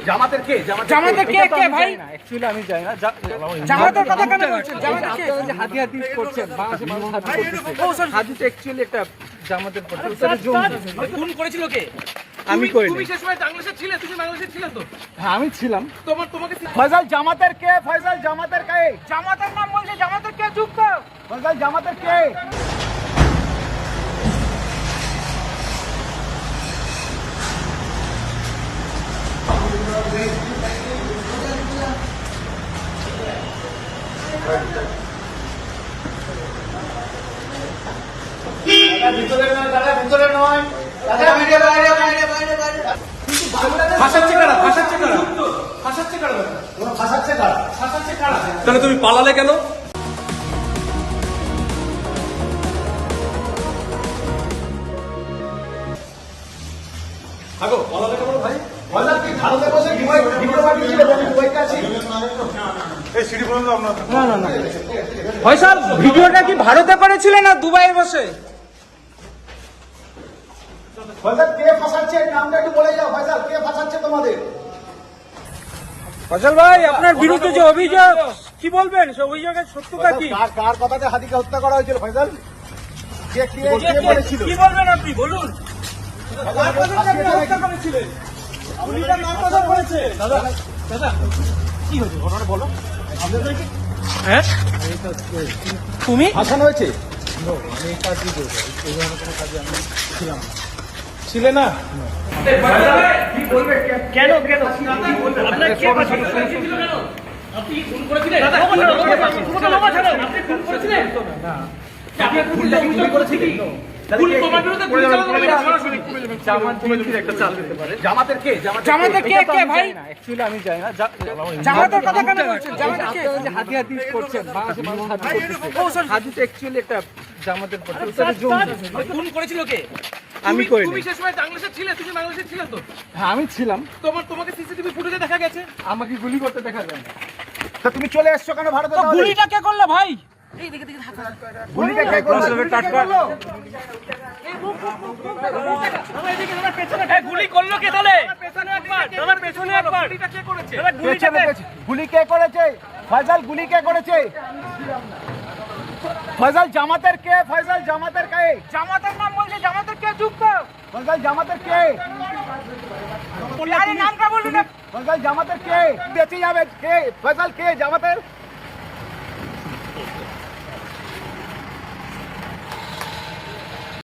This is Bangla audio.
জামাতের কে কে ভাই? অ্যাকচুয়ালি আমি জানি না জামাতের কথা কেন বলছেন? জামাতের কে হাতি হাতি করছেন? হাতিতে অ্যাকচুয়ালি একটা জামাতের খুন করেছিল কে? আমি করিনি। তুমি সেই সময় বাংলাদেশে ছিলে? তুমি বাংলাদেশে ছিলে তো? হ্যাঁ আমি ছিলাম। তোমাকে ফয়সাল জামাতের কে? ফয়সাল জামাতের কে? জামাতের নাম বলছে, জামাতের কে? চুপ কর। ফয়সাল জামাতের কে? তাহলে তুমি পালালে কেন? ফয়সাল ভিডিওটা কি ভারতে করেছিলেন না দুবাইয়ে বসে? ফয়সাল কে ফাঁসাচ্ছে? নামটা একটু বলে যাও। ফয়সাল কে ফাঁসাচ্ছে তোমাদের? ফয়সাল ভাই আপনার বিরুদ্ধে যে অভিযোগ, কি বলবেন? সে অভিযোগের সত্যতা কি? কার কথাতে হাতিকে হত্যা করা হয়েছিল? ফয়সাল কে বলেছিল? কি বলবেন আপনি বলুন? হ্যাঁ তুমি ফাঁসানো হয়েছে? ছিলে না? কেন কেন আপনার কে ফাঁসিয়েছিল কেন? আপনি কি খুন করেছিলেন? আপনি খুন করেছিলেন? আপনি খুন করেছিলেন? জামাতের কে কে ভাই? অ্যাকচুয়ালি আমি জানি না জামাতের কথা কেন বলছেন? জামাতের কে হাতি হাতি করছেন? হাতিতে অ্যাকচুয়ালি একটা জামাতের খুন করেছিল কে? আমি করিনি। তুমি সেই সময় বাংলাদেশে ছিলে? তুমি বাংলাদেশে ছিলে তো? হ্যাঁ আমি ছিলাম। তোমাকে সিসিটিভি ফুটেজে দেখা গেছে। আমাকে গুলি করতে দেখা যায় না। তা তুমি চলে এসছো কেন ভারতে? গুলিটা কে করলো ভাই? গুলিটা কে করলো? গুলি করলো কে তাহলে? পেছনে একবার গুলিটা কে করেছে? গুলি কে করেছে? ফয়সাল গুলি কে করেছে? ফয়সাল জামাতের কে? ফয়সাল জামাতের কে? জামাতের নাম বলছে, জামাতের কে? চুপ কর। ফয়সাল জামাতের কে? আরে নামটা বলুন না। ফয়সাল জামাতের কে? বেঁচে যাবে কে? ফয়সাল কে জামাতের?